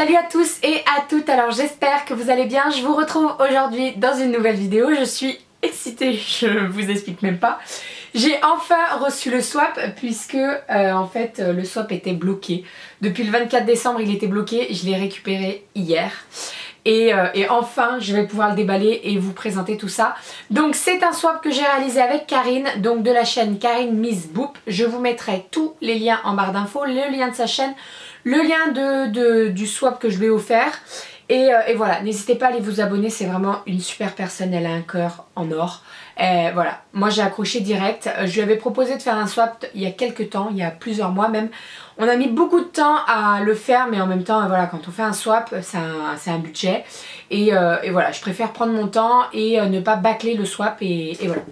Salut à tous et à toutes, alors j'espère que vous allez bien. Je vous retrouve aujourd'hui dans une nouvelle vidéo. Je suis excitée, je vous explique même pas. J'ai enfin reçu le swap puisque en fait le swap était bloqué. Depuis le 24 décembre il était bloqué, je l'ai récupéré hier. Et enfin je vais pouvoir le déballer et vous présenter tout ça. Donc c'est un swap que j'ai réalisé avec Karine, donc de la chaîne Karine Miss Boop. Je vous mettrai tous les liens en barre d'infos, le lien de sa chaîne, le lien du swap que je lui ai offert. Et voilà, n'hésitez pas à aller vous abonner, c'est vraiment une super personne, elle a un cœur en or. Voilà, moi j'ai accroché direct. Je lui avais proposé de faire un swap il y a quelques temps, il y a plusieurs mois même. On a mis beaucoup de temps à le faire, mais en même temps, voilà, quand on fait un swap, c'est un budget. Et voilà, je préfère prendre mon temps et ne pas bâcler le swap et voilà.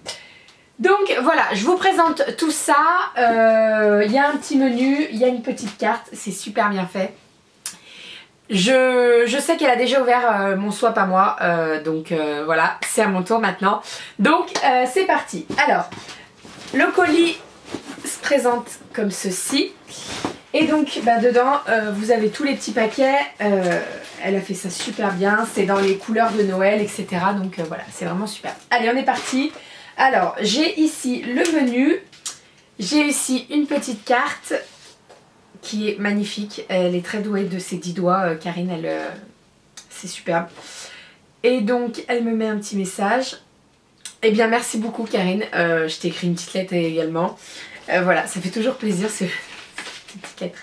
Donc voilà, je vous présente tout ça. Il y a un petit menu, il y a une petite carte, c'est super bien fait. Je sais qu'elle a déjà ouvert mon swap à moi, donc voilà, c'est à mon tour maintenant. Donc c'est parti. Alors, le colis se présente comme ceci. Et donc dedans, vous avez tous les petits paquets. Elle a fait ça super bien, c'est dans les couleurs de Noël, etc. Donc voilà, c'est vraiment super. Allez, on est parti. Alors, j'ai ici le menu. J'ai ici une petite carte qui est magnifique. Elle est très douée de ses 10 doigts. Karine, c'est superbe. Et donc, elle me met un petit message. Eh bien, merci beaucoup, Karine. Je t'ai écrit une petite lettre également. Voilà, ça fait toujours plaisir ce petite lettre.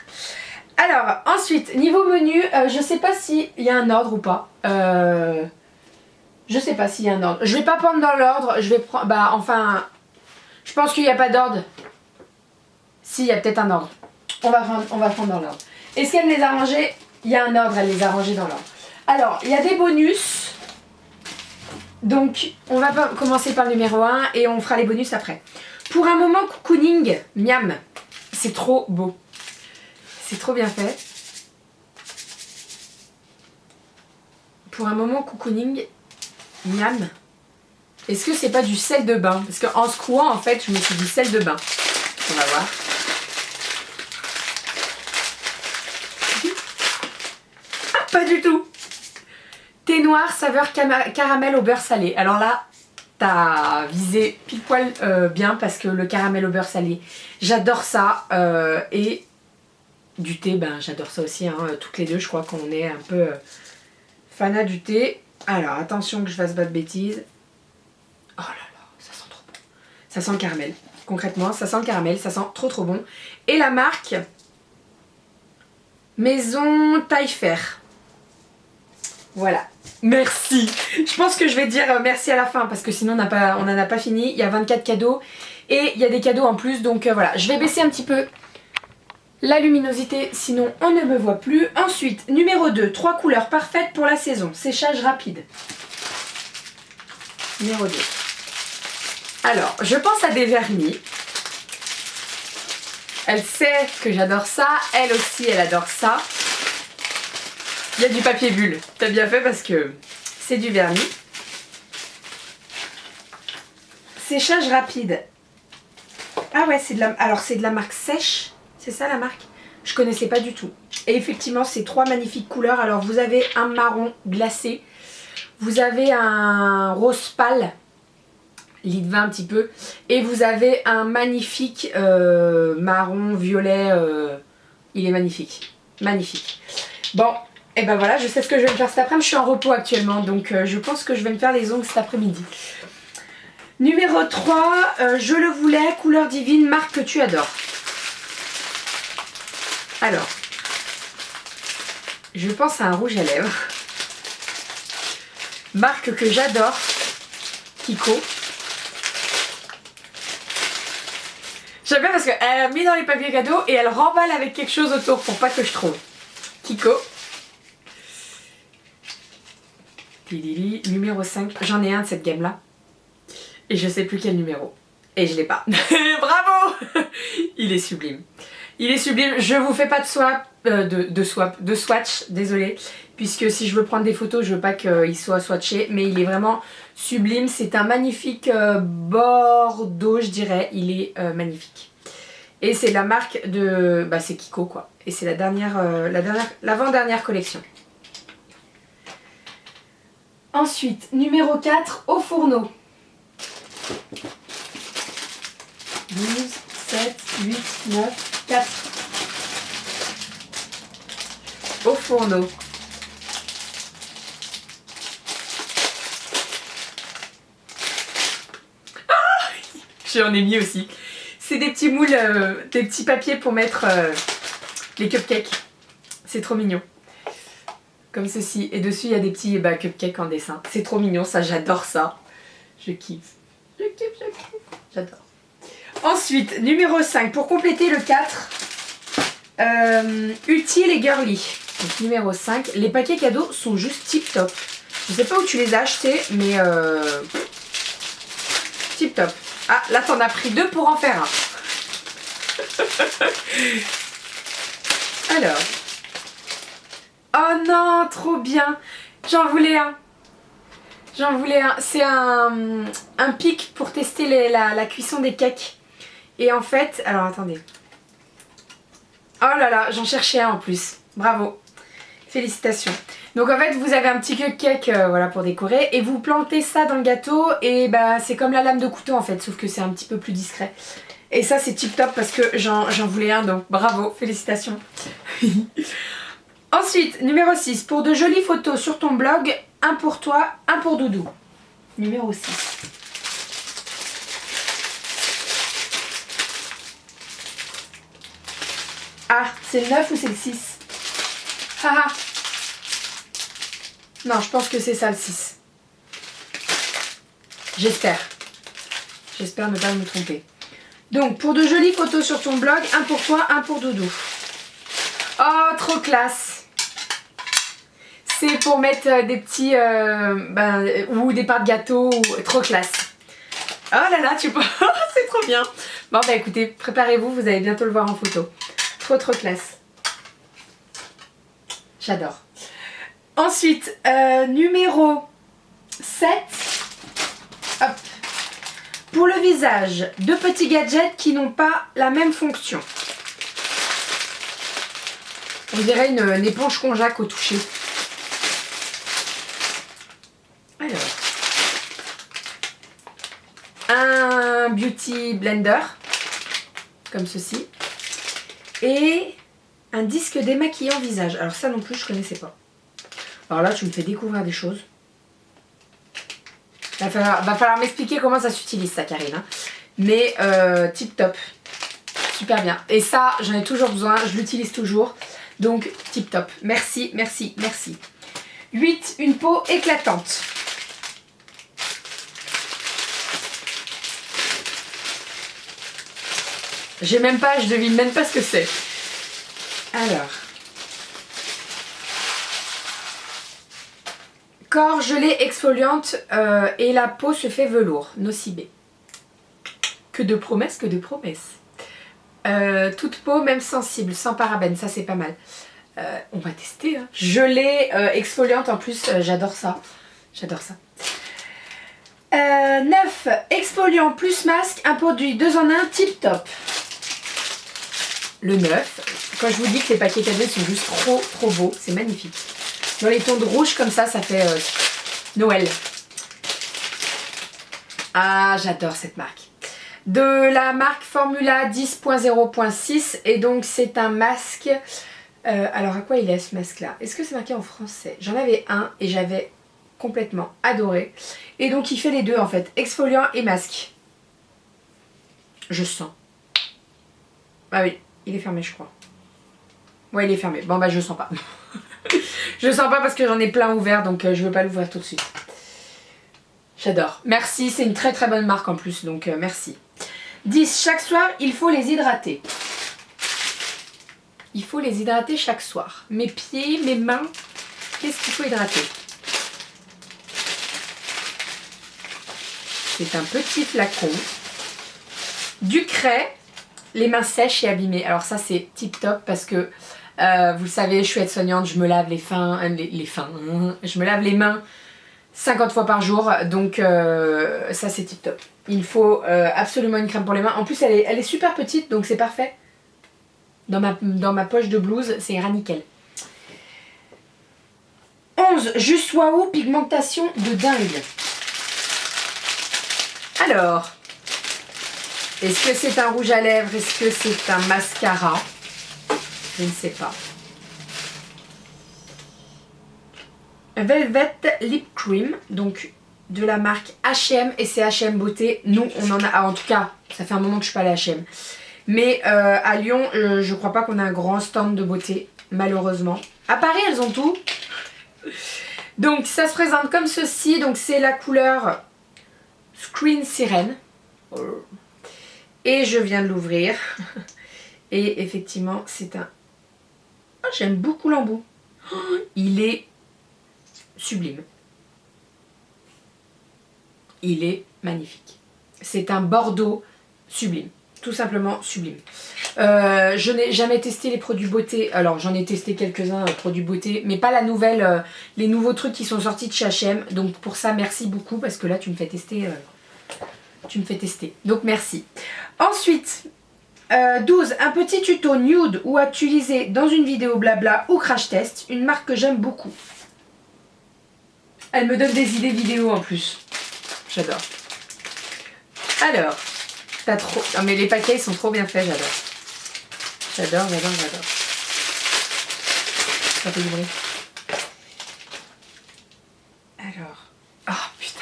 Alors, ensuite, niveau menu, je sais pas s'il y a un ordre ou pas. Je sais pas s'il y a un ordre. Je vais pas prendre dans l'ordre. Je vais prendre. Enfin, je pense qu'il n'y a pas d'ordre. Si, il y a peut-être un ordre. On va prendre dans l'ordre. Est-ce qu'elle les a rangés? Il y a un ordre, elle les a rangés dans l'ordre. Alors, il y a des bonus. Donc, on va commencer par le numéro 1 et on fera les bonus après. Pour un moment cocooning, miam. C'est trop beau. C'est trop bien fait. Pour un moment cocooning, miam. Est-ce que c'est pas du sel de bain? Parce qu'en secouant, en fait, je me suis dit sel de bain. On va voir. Ah, pas du tout. Thé noir, saveur caramel au beurre salé. Alors là, t'as visé pile poil bien parce que le caramel au beurre salé, j'adore ça. Et du thé, j'adore ça aussi. Hein, toutes les deux, je crois qu'on est un peu fanat du thé. Alors, attention que je fasse pas de bêtises. Oh là là, ça sent trop bon. Ça sent le caramel. Concrètement, ça sent le caramel, ça sent trop bon. Et la marque Maison Taillefer. Voilà. Merci. Je pense que je vais dire merci à la fin parce que sinon on n'en a pas fini. Il y a 24 cadeaux et il y a des cadeaux en plus. Donc voilà, je vais baisser un petit peu la luminosité, sinon on ne me voit plus. Ensuite, numéro 2, 3 couleurs parfaites pour la saison. Séchage rapide. Numéro 2. Alors, je pense à des vernis. Elle sait que j'adore ça. Elle aussi, elle adore ça. Il y a du papier bulle. T'as bien fait parce que c'est du vernis. Séchage rapide. Ah ouais, alors c'est de la marque Sèche. C'est ça la marque? Je connaissais pas du tout. Et effectivement, c'est 3 magnifiques couleurs. Alors vous avez un marron glacé. Vous avez un rose pâle. Lit de vin un petit peu. Et vous avez un magnifique marron violet. Il est magnifique. Magnifique. Bon, et ben voilà, je sais ce que je vais me faire cet après-midi. Je suis en repos actuellement, donc je pense que je vais me faire les ongles cet après-midi. Numéro 3, je le voulais, couleur divine, marque que tu adores. Alors, je pense à un rouge à lèvres. Marque que j'adore, Kiko. J'aime bien parce qu'elle a mis dans les papiers cadeaux et elle remballe avec quelque chose autour pour pas que je trouve. Kiko. Numéro 5. J'en ai un de cette gamme là. Et je sais plus quel numéro. Et je l'ai pas. Bravo. Il est sublime. Il est sublime. Je vous fais pas de swap. De swatch. Désolée. Puisque si je veux prendre des photos, je veux pas qu'il soit swatché. Mais il est vraiment sublime. C'est un magnifique bordeaux, je dirais. Il est magnifique. Et c'est la marque de... Bah c'est Kiko quoi. Et c'est l'avant-dernière collection. Ensuite, numéro 4, au fourneau. 12, 7, 8, 9, 4. Au fourneau. J'en ai mis aussi. C'est des petits moules, des petits papiers pour mettre les cupcakes. C'est trop mignon. Comme ceci. Et dessus, il y a des petits cupcakes en dessin. C'est trop mignon, ça, j'adore ça. Je kiffe. Je kiffe. J'adore. Ensuite, numéro 5. Pour compléter le 4, utile et girly. Donc, numéro 5. Les paquets cadeaux sont juste tip top. Je sais pas où tu les as achetés, mais tip top. Ah, là, t'en as pris 2 pour en faire un. Alors. Oh non, trop bien. J'en voulais un. C'est un pic pour tester la cuisson des cakes. Et en fait, alors attendez. Oh là là, j'en cherchais un en plus. Bravo. Félicitations. Donc en fait, vous avez un petit cupcake voilà, pour décorer. Et vous plantez ça dans le gâteau. Et bah c'est comme la lame de couteau en fait. Sauf que c'est un petit peu plus discret. Et ça c'est tip top parce que j'en voulais un. Donc bravo, félicitations. Ensuite, numéro 6. Pour de jolies photos sur ton blog, un pour toi, un pour Doudou. Numéro 6. Ah, c'est le 9 ou c'est le 6? Haha. Non, je pense que c'est ça le 6. J'espère. J'espère ne pas me tromper. Donc, pour de jolies photos sur ton blog, un pour toi, un pour Doudou. Oh, trop classe. C'est pour mettre des petits... ou des parts de gâteau. Trop classe. Oh là là, tu peux... c'est trop bien. Bon, bah écoutez, préparez-vous, vous allez bientôt le voir en photo. Trop classe. J'adore. Ensuite, numéro 7. Hop. Pour le visage, 2 petits gadgets qui n'ont pas la même fonction. On dirait une éponge konjac au toucher. Alors. Un beauty blender. Comme ceci. Et un disque démaquillant visage. Alors ça non plus, je connaissais pas. Alors là, tu me fais découvrir des choses. Va falloir m'expliquer comment ça s'utilise ça, Karine. Hein. Mais tip top. Super bien. Et ça, j'en ai toujours besoin. Je l'utilise toujours. Donc, tip top. Merci, merci, merci. 8. Une peau éclatante. Je devine même pas ce que c'est. Alors. Corps gelé exfoliante et la peau se fait velours. Nocibé. Que de promesses, que de promesses. Toute peau, même sensible, sans parabènes. Ça, c'est pas mal. On va tester. Hein. Gelée exfoliante en plus, j'adore ça. J'adore ça. 9. Exfoliant plus masque, un produit 2 en 1, tip top. Le 9. Quand je vous dis que les paquets cadeaux sont juste trop beaux, c'est magnifique. Dans les tons de rouge comme ça fait Noël. Ah, j'adore cette marque. De la marque Formula 10.0.6 et donc c'est un masque. Alors à quoi il est ce masque là? Est-ce que c'est marqué en français? J'en avais un et j'avais complètement adoré. Et donc il fait les deux en fait, exfoliant et masque. Je sens. Ah oui, il est fermé je crois. Ouais, il est fermé. Bon bah je sens pas. Je sens pas parce que j'en ai plein ouvert donc je veux pas l'ouvrir tout de suite. J'adore. Merci, c'est une très bonne marque en plus donc merci. 10. Chaque soir, il faut les hydrater. Il faut les hydrater chaque soir. Mes pieds, mes mains, qu'est-ce qu'il faut hydrater? C'est un petit flacon. Du cray, les mains sèches et abîmées. Alors ça c'est tip top parce que vous le savez, je suis aide-soignante, je me lave je me lave les mains 50 fois par jour, donc ça c'est tip top. Il faut absolument une crème pour les mains. En plus elle est super petite, donc c'est parfait. Dans ma poche de blouse, c'est ira nickel. 11. Juste waouh, pigmentation de dingue. Alors, est-ce que c'est un rouge à lèvres? Est-ce que c'est un mascara? Je ne sais pas. Velvet Lip Cream, donc de la marque H&M, et c'est H&M Beauté. Nous, on en a... Ah, en tout cas, ça fait un moment que je suis pas allée à H&M. Mais à Lyon, je crois pas qu'on a un grand stand de beauté, malheureusement. À Paris, elles ont tout. Donc, ça se présente comme ceci. Donc, c'est la couleur Screen Sirène. Et je viens de l'ouvrir. Et effectivement, c'est un... Oh, j'aime beaucoup l'embout. Oh, il est sublime. Il est magnifique. C'est un bordeaux sublime. Tout simplement sublime. Je n'ai jamais testé les produits beauté. Alors j'en ai testé quelques-uns produits beauté, mais pas la nouvelle, les nouveaux trucs qui sont sortis de chez H&M. Donc pour ça merci beaucoup parce que là tu me fais tester. Donc merci. Ensuite 12. Un petit tuto nude ou à utiliser dans une vidéo blabla ou crash test. Une marque que j'aime beaucoup. Elle me donne des idées vidéo en plus. J'adore. Alors, t'as trop... Non mais les paquets ils sont trop bien faits, j'adore. J'adore. Ça fait du bruit. Alors... Oh putain.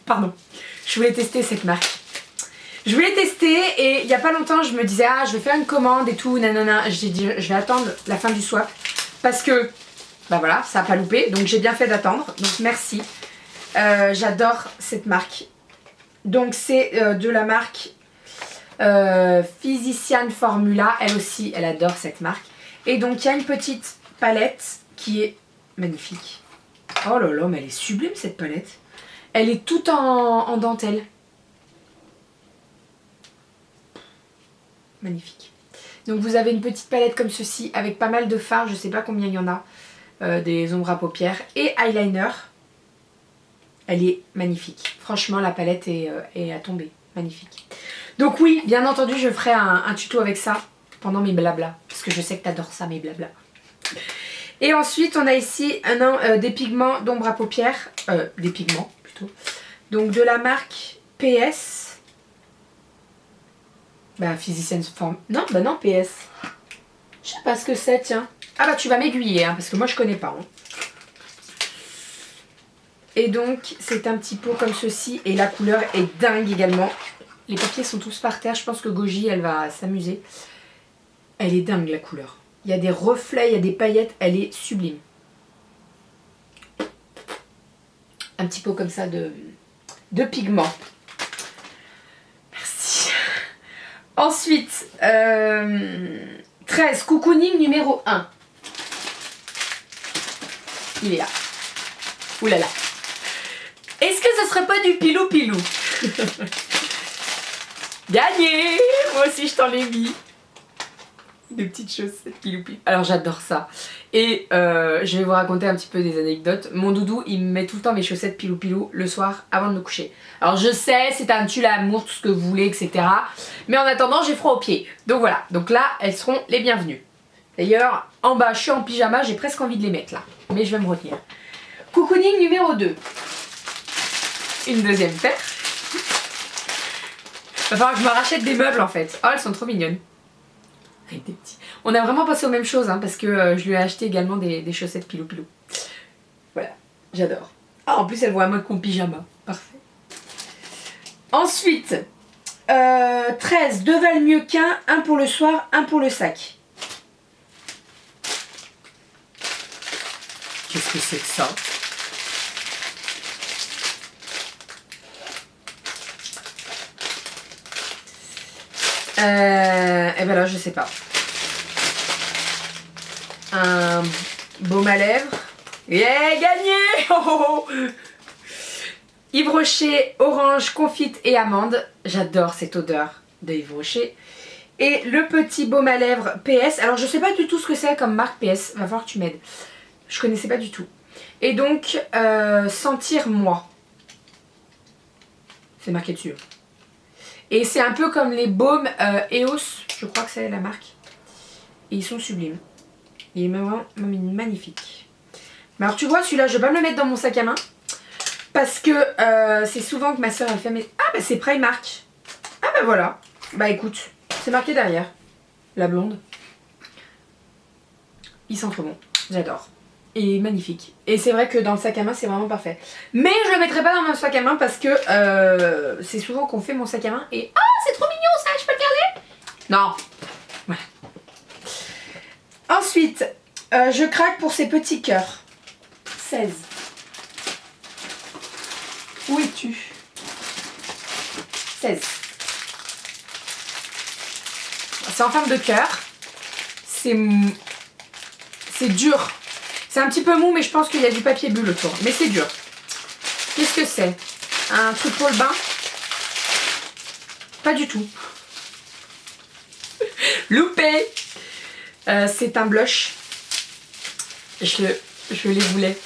Pardon. Je voulais tester cette marque. Je voulais tester et il n'y a pas longtemps je me disais ah je vais faire une commande et tout, nanana. J'ai dit je vais attendre la fin du swap parce que bah voilà ça n'a pas loupé donc j'ai bien fait d'attendre donc merci. J'adore cette marque. Donc c'est de la marque Physician Formula. Elle aussi elle adore cette marque. Et donc il y a une petite palette qui est magnifique. Oh là là mais elle est sublime cette palette. Elle est toute en dentelle. Magnifique. Donc vous avez une petite palette comme ceci avec pas mal de fards, je sais pas combien il y en a, des ombres à paupières et eyeliner. Elle est magnifique. Franchement la palette est à tomber. Magnifique. Donc oui, bien entendu je ferai un tuto avec ça pendant mes blablas. Parce que je sais que t'adores ça mes blablas. Et ensuite on a ici des pigments d'ombre à paupières. Des pigments plutôt. Donc de la marque PS. Bah Physician Form... Non, bah non, PS. Je sais pas ce que c'est, tiens. Ah bah tu vas m'aiguiller, hein, parce que moi je connais pas. Hein. Et donc c'est un petit pot comme ceci et la couleur est dingue également. Les papiers sont tous par terre, je pense que Goji elle va s'amuser. Elle est dingue la couleur. Il y a des reflets, il y a des paillettes, elle est sublime. Un petit pot comme ça de pigments. Ensuite, 13, cocooning numéro 1. Il est là. Ouh là là. Est-ce que ce serait pas du pilou-pilou? Gagné! Moi aussi je t'en ai mis. Des petites chaussettes pilou-pilou. Alors j'adore ça. Et je vais vous raconter un petit peu des anecdotes. Mon doudou il me met tout le temps mes chaussettes pilou-pilou le soir avant de me coucher. Alors je sais c'est un tue l'amour, tout ce que vous voulez etc. Mais en attendant j'ai froid aux pieds. Donc voilà, donc là elles seront les bienvenues. D'ailleurs en bas je suis en pyjama, j'ai presque envie de les mettre là. Mais je vais me retenir. Cocooning numéro 2. Une deuxième paire. Va falloir que je me rachète des meubles en fait. Oh elles sont trop mignonnes. Avec des petits. On a vraiment passé aux mêmes choses hein, parce que je lui ai acheté également des chaussettes pilou-pilou. Voilà, j'adore. Ah, en plus elle voit à mode con pyjama. Parfait. Ensuite, 13, deux valent mieux qu'un, un pour le soir, un pour le sac. Qu'est-ce que c'est que ça? Et ben là je sais pas. Un baume à lèvres. Yeah, gagné! Oh, oh, oh. Yves Rocher, orange, confite et amande. J'adore cette odeur de Yves Rocher. Et le petit baume à lèvres PS. Alors je sais pas du tout ce que c'est comme marque PS. Va falloir que tu m'aides. Je connaissais pas du tout. Et donc, sentir moi. C'est marqué dessus. Et c'est un peu comme les baumes EOS, je crois que c'est la marque. Et ils sont sublimes. Il est vraiment magnifique. Mais alors tu vois, celui-là, je vais pas me le mettre dans mon sac à main. Parce que c'est souvent que ma soeur elle fait mais... Ah bah c'est Primark. Ah bah voilà. Bah écoute, c'est marqué derrière. La blonde. Il sent trop bon. J'adore. Et magnifique. Et c'est vrai que dans le sac à main c'est vraiment parfait. Mais je le mettrai pas dans mon sac à main parce que c'est souvent qu'on fait mon sac à main et... Ah c'est trop mignon ça, je peux le garder? Non. Voilà. Ensuite, je craque pour ces petits cœurs. 16. Où es-tu? 16. C'est en forme de cœur. C'est dur. C'est un petit peu mou, mais je pense qu'il y a du papier bulle autour. Mais c'est dur. Qu'est-ce que c'est? Un truc pour le bain? Pas du tout. Loupé. C'est un blush. Je les voulais.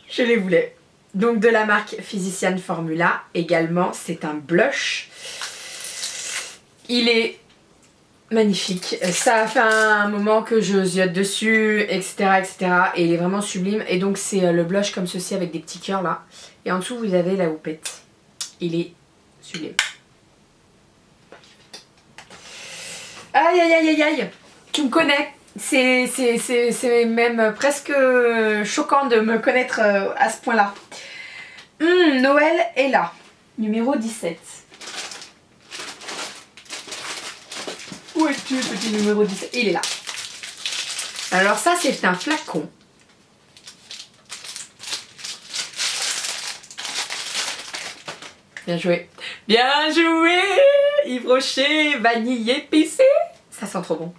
Je les voulais. Donc de la marque Physician Formula. Également, c'est un blush. Il est magnifique. Ça a fait un moment que je ziote dessus, etc., etc. Et il est vraiment sublime. Et donc c'est le blush comme ceci avec des petits cœurs là. Et en dessous, vous avez la houppette. Il est sublime. Aïe, aïe, aïe, aïe, aïe. Tu me connais. C'est même presque choquant de me connaître à ce point-là. Noël est là. Numéro 17. Où es-tu, petit numéro 17? Il est là. Alors ça, c'est un flacon. Bien joué. Bien joué, Yves Rocher, vanille épicée. Ça sent trop bon.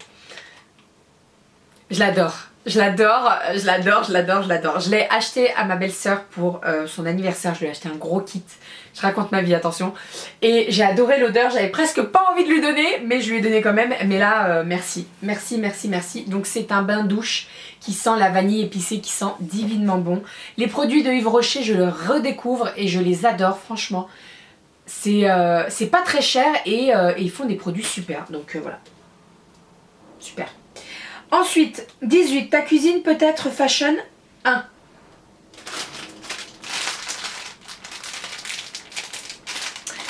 Je l'adore. Je l'adore, je l'adore, je l'adore, je l'adore. Je l'ai acheté à ma belle-sœur pour son anniversaire. Je lui ai acheté un gros kit. Je raconte ma vie, attention. Et j'ai adoré l'odeur. J'avais presque pas envie de lui donner, mais je lui ai donné quand même. Mais là, merci. Merci, merci, merci. Donc c'est un bain douche qui sent la vanille épicée, qui sent divinement bon. Les produits de Yves Rocher, je les redécouvre et je les adore, franchement. C'est pas très cher et ils font des produits super. Donc voilà. Super. Ensuite, 18. Ta cuisine peut être fashion 1.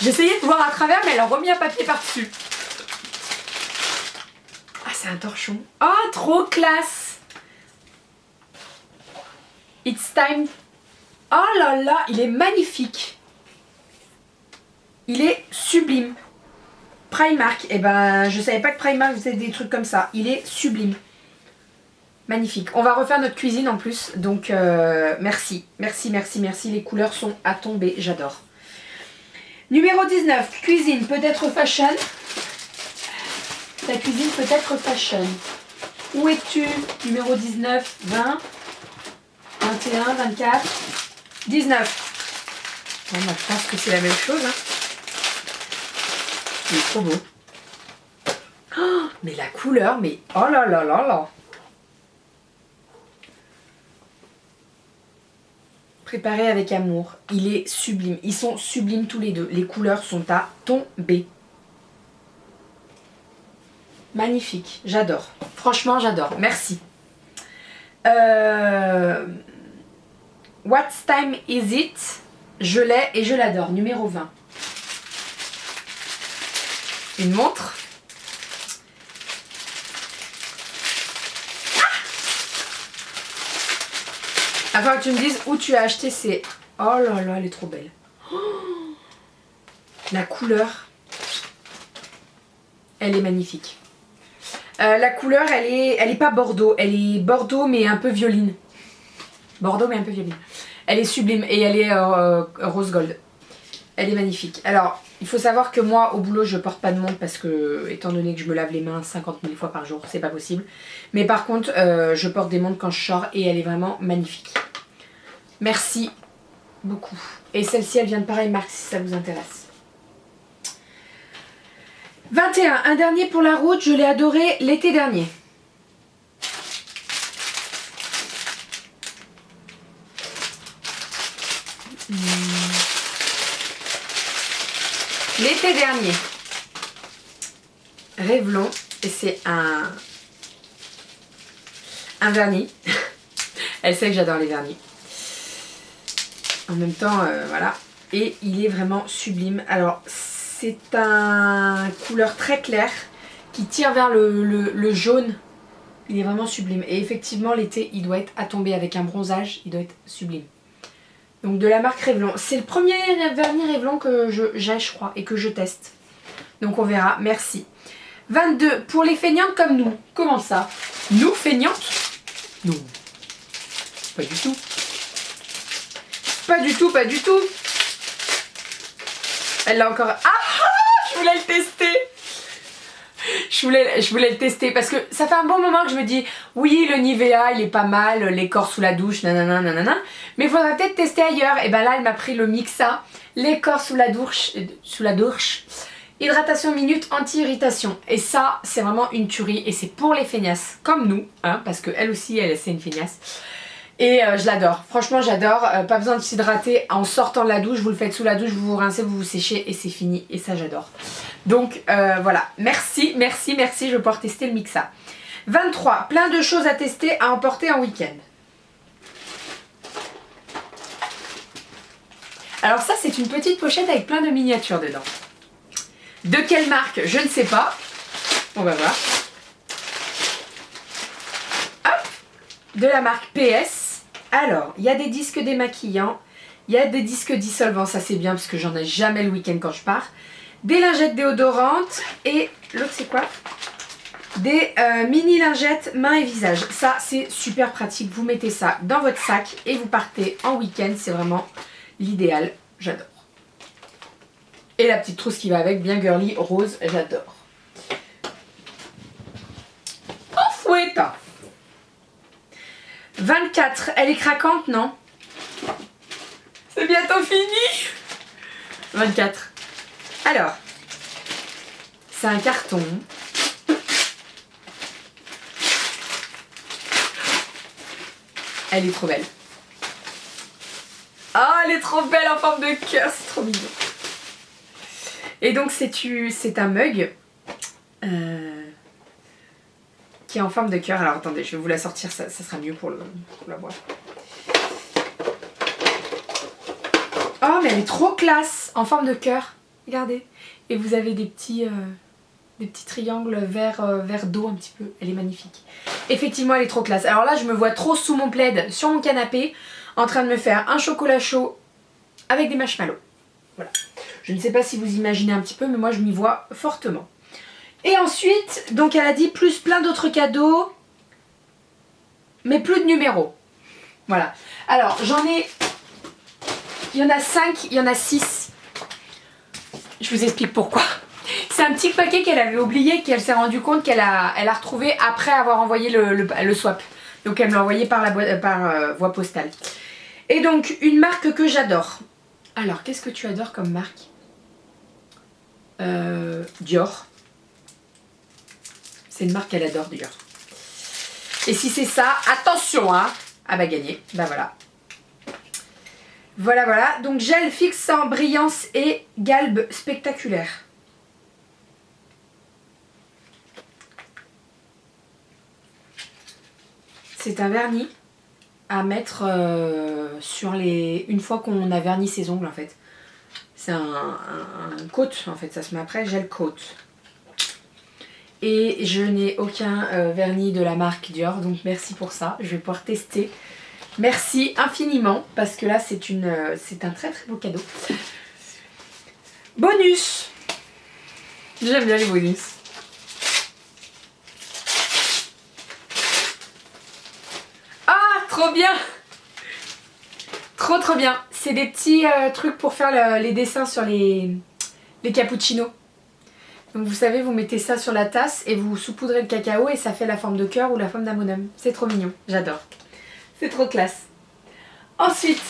J'essayais de voir à travers, mais elle a remis un papier par-dessus. Ah, c'est un torchon. Oh, trop classe. It's time. Oh là là, il est magnifique. Il est sublime. Primark. Eh ben, je savais pas que Primark faisait des trucs comme ça. Il est sublime. Magnifique. On va refaire notre cuisine en plus. Donc, merci. Merci, merci, merci. Les couleurs sont à tomber. J'adore. Numéro 19. Cuisine peut être fashion. Ta cuisine peut être fashion. Où es-tu? Numéro 19, 20, 21, 24, 19. Bon, bah, je pense que c'est la même chose. Hein. Il est trop beau. Oh, mais la couleur, mais oh là là là là. Préparé avec amour. Il est sublime. Ils sont sublimes tous les deux. Les couleurs sont à tomber. Magnifique. J'adore. Franchement, j'adore. Merci. What time is it? Je l'ai et je l'adore. Numéro 20. Une montre. Enfin, que tu me dises où tu as acheté ces... Oh là là, elle est trop belle. Oh, la couleur, elle est magnifique. La couleur, elle est pas bordeaux. Elle est bordeaux, mais un peu violine. Bordeaux, mais un peu violine. Elle est sublime et elle est rose gold. Elle est magnifique. Alors, il faut savoir que moi, au boulot, je porte pas de montre parce que, étant donné que je me lave les mains 50 000 fois par jour, c'est pas possible. Mais par contre, je porte des montres quand je sors et elle est vraiment magnifique. Merci beaucoup. Et celle-ci, elle vient de Primark si ça vous intéresse. 21. Un dernier pour la route. Je l'ai adoré l'été dernier. l'été dernier. Revlon, et c'est un vernis. Elle sait que j'adore les vernis. En même temps, voilà. Et il est vraiment sublime. Alors, c'est un couleur très claire qui tire vers le jaune. Il est vraiment sublime. Et effectivement, l'été, il doit être à tomber avec un bronzage. Il doit être sublime. Donc, de la marque Revlon. C'est le premier vernis Revlon que j'ai, je crois, et que je teste. Donc, on verra. Merci. 22. Pour les feignantes comme nous. Comment ça? Nous, feignantes? Non. Pas du tout. Pas du tout, pas du tout. Elle l'a encore... Ah, je voulais le tester. Je voulais le tester parce que ça fait un bon moment que je me dis oui, le Nivea il est pas mal, les corps sous la douche, nanana, nanana, mais il faudrait peut-être tester ailleurs. Et ben là elle m'a pris le Mixa, les corps sous la douche, hydratation minute anti-irritation. Et ça c'est vraiment une tuerie et c'est pour les feignasses comme nous, hein, parce qu'elle aussi c'est une feignasse. Et je l'adore, franchement j'adore, pas besoin de s'hydrater en sortant de la douche, vous le faites sous la douche, vous vous rincez, vous vous séchez et c'est fini, et ça j'adore. Donc voilà, merci, merci, merci, je vais pouvoir tester le Mixa. 23, plein de choses à tester, à emporter en week-end. Alors ça c'est une petite pochette avec plein de miniatures dedans. De quelle marque? Je ne sais pas, on va voir. Hop, de la marque PS. Alors, il y a des disques démaquillants, il y a des disques dissolvants, ça c'est bien parce que j'en ai jamais le week-end quand je pars. Des lingettes déodorantes et l'autre c'est quoi? Des mini lingettes mains et visage. Ça c'est super pratique, vous mettez ça dans votre sac et vous partez en week-end, c'est vraiment l'idéal, j'adore. Et la petite trousse qui va avec, bien girly, rose, j'adore. Oh fouette! 24, elle est craquante, non? C'est bientôt fini. 24. Alors, c'est un carton. Elle est trop belle. Ah, elle est trop belle en forme de cœur, c'est trop mignon. Et donc c'est un mug. Qui est en forme de cœur. Alors attendez, je vais vous la sortir, ça sera mieux pour la boire. Oh mais elle est trop classe, en forme de cœur. Regardez. Et vous avez des petits triangles vert d'eau un petit peu. Elle est magnifique. Effectivement, elle est trop classe. Alors là, je me vois trop sous mon plaid, sur mon canapé, en train de me faire un chocolat chaud avec des marshmallows. Voilà. Je ne sais pas si vous imaginez un petit peu, mais moi je m'y vois fortement. Et ensuite, donc elle a dit plus plein d'autres cadeaux, mais plus de numéros. Voilà. Alors, j'en ai... Il y en a 5, il y en a 6. Je vous explique pourquoi. C'est un petit paquet qu'elle avait oublié, qu'elle s'est rendue compte qu'elle a retrouvé après avoir envoyé le swap. Donc elle me l'a envoyé par voie postale. Et donc, une marque que j'adore. Alors, qu'est-ce que tu adores comme marque? Dior. C'est une marque qu'elle adore, Dior. Et si c'est ça, attention, hein. Ah bah gagné, bah voilà. Voilà, voilà. Donc gel fixant, brillance et galbe spectaculaire. C'est un vernis à mettre sur les... Une fois qu'on a verni ses ongles en fait. C'est un coat en fait, ça se met après, gel coat. Et je n'ai aucun vernis de la marque Dior, donc merci pour ça. Je vais pouvoir tester. Merci infiniment, parce que là c'est un très très beau cadeau. Bonus. J'aime bien les bonus. Ah, trop bien. Trop bien. C'est des petits trucs pour faire les dessins sur les cappuccinos. Donc vous savez, vous mettez ça sur la tasse et vous saupoudrez le cacao et ça fait la forme de cœur ou la forme d'un bonhomme. C'est trop mignon, j'adore. C'est trop classe. Ensuite,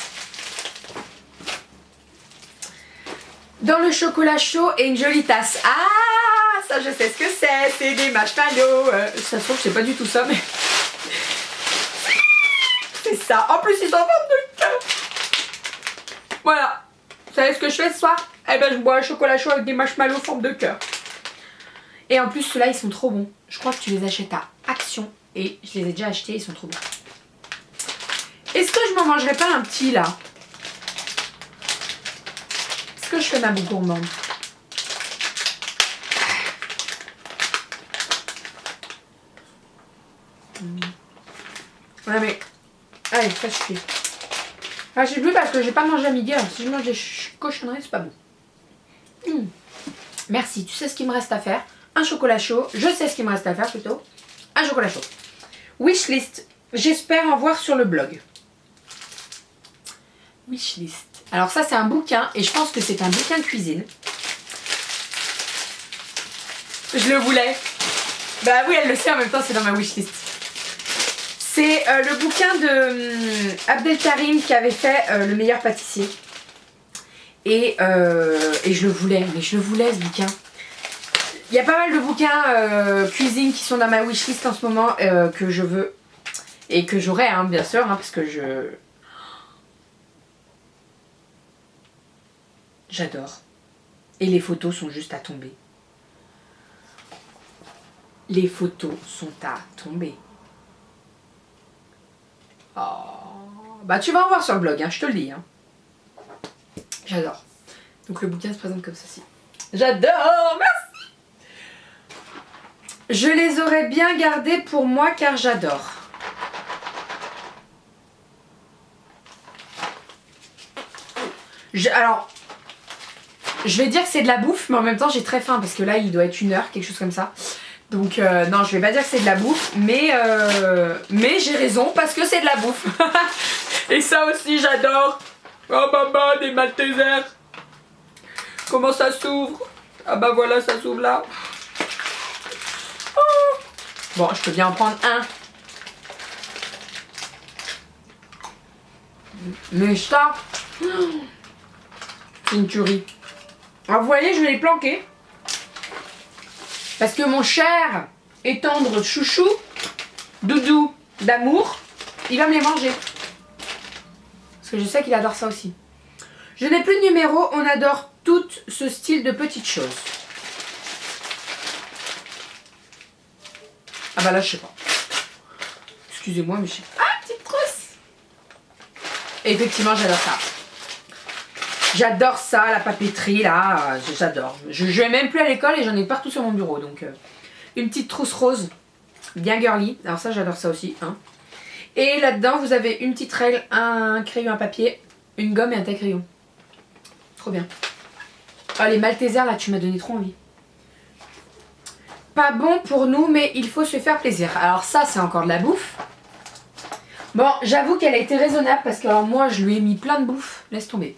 dans le chocolat chaud et une jolie tasse. Ah, ça je sais ce que c'est des marshmallows. Ça se trouve, c'est pas du tout ça, mais... c'est ça. En plus, ils sont en forme de cœur. Voilà. Vous savez ce que je fais ce soir? eh ben je bois un chocolat chaud avec des marshmallows en forme de cœur. Et en plus ceux-là ils sont trop bons. Je crois que tu les achètes à Action et je les ai déjà achetés, ils sont trop bons. Est-ce que je m'en mangerai pas un petit là? Est-ce que je fais ma boue gourmande? Ouais mais... Allez, ça suffit. Ah, je sais plus parce que j'ai pas mangé à midi. Alors si je mange des cochonneries, c'est pas bon. Merci, tu sais ce qu'il me reste à faire. Un chocolat chaud. Je sais ce qu'il me reste à faire plutôt. Un chocolat chaud. Wishlist. J'espère en voir sur le blog. Wishlist. Alors ça c'est un bouquin et je pense que c'est un bouquin de cuisine. Je le voulais. Bah oui, elle le sait, en même temps c'est dans ma wishlist. C'est le bouquin de Abdelkarim qui avait fait Le meilleur pâtissier. Et je le voulais, mais je le voulais ce bouquin. Il y a pas mal de bouquins cuisine qui sont dans ma wishlist en ce moment que je veux. Et que j'aurai hein, bien sûr, hein, parce que j'adore. Et les photos sont juste à tomber. Les photos sont à tomber. Oh. Bah tu vas en voir sur le blog, hein, je te le dis. Hein. J'adore. Donc le bouquin se présente comme ceci. J'adore, merci. Je les aurais bien gardés pour moi car j'adore. Alors, je vais dire que c'est de la bouffe, mais en même temps j'ai très faim parce que là il doit être 1h, quelque chose comme ça. Donc non, je vais pas dire que c'est de la bouffe, mais j'ai raison parce que c'est de la bouffe. Et ça aussi j'adore. Oh maman, des Maltesers. Comment ça s'ouvre? Ah bah voilà, ça s'ouvre là. Oh. Bon, je peux bien en prendre un. Mais ça, c'est une tuerie. Alors vous voyez, je vais les planquer. Parce que mon cher et tendre chouchou, doudou d'amour, il va me les manger. Parce que je sais qu'il adore ça aussi. Je n'ai plus de numéro, on adore tout ce style de petites choses. Ah bah là je sais pas. Excusez-moi mais je sais pas. Ah, petite trousse. Et effectivement j'adore ça. J'adore ça, la papeterie là, j'adore. Je vais même plus à l'école et j'en ai partout sur mon bureau. Donc une petite trousse rose, bien girly. Alors ça j'adore ça aussi. Hein. Et là-dedans vous avez une petite règle, un crayon à papier, une gomme et un taille-crayon. Trop bien. Oh les Maltesers là, tu m'as donné trop envie. Pas bon pour nous mais il faut se faire plaisir. Alors ça c'est encore de la bouffe. Bon j'avoue qu'elle a été raisonnable parce que alors, moi je lui ai mis plein de bouffe. Laisse tomber.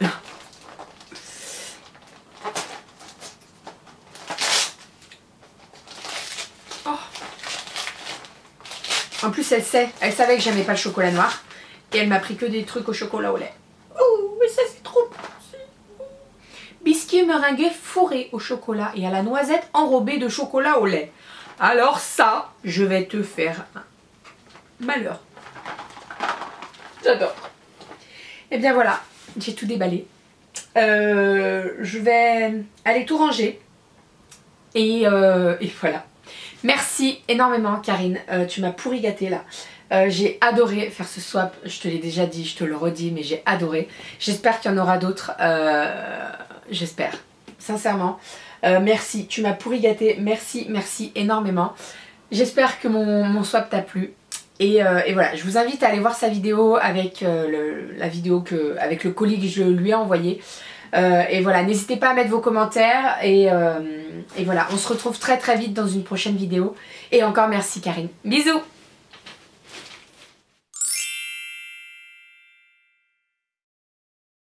En plus elle savait que j'aimais pas le chocolat noir. Et elle m'a pris que des trucs au chocolat au lait. Oh mais ça c'est trop bon. Biscuit meringué fourré au chocolat et à la noisette enrobée de chocolat au lait. Alors ça, je vais te faire un malheur. J'adore. Et bien voilà, j'ai tout déballé. Je vais aller tout ranger. Et voilà. Merci énormément Karine, tu m'as pourri gâté là. J'ai adoré faire ce swap, je te l'ai déjà dit, je te le redis, mais j'ai adoré. J'espère qu'il y en aura d'autres, j'espère, sincèrement. Merci, tu m'as pourri gâté, merci, merci énormément. J'espère que mon swap t'a plu. Et voilà, je vous invite à aller voir sa vidéo avec avec le colis que je lui ai envoyé. Et voilà, n'hésitez pas à mettre vos commentaires et voilà, on se retrouve très très vite dans une prochaine vidéo. Et encore merci Karine. Bisous!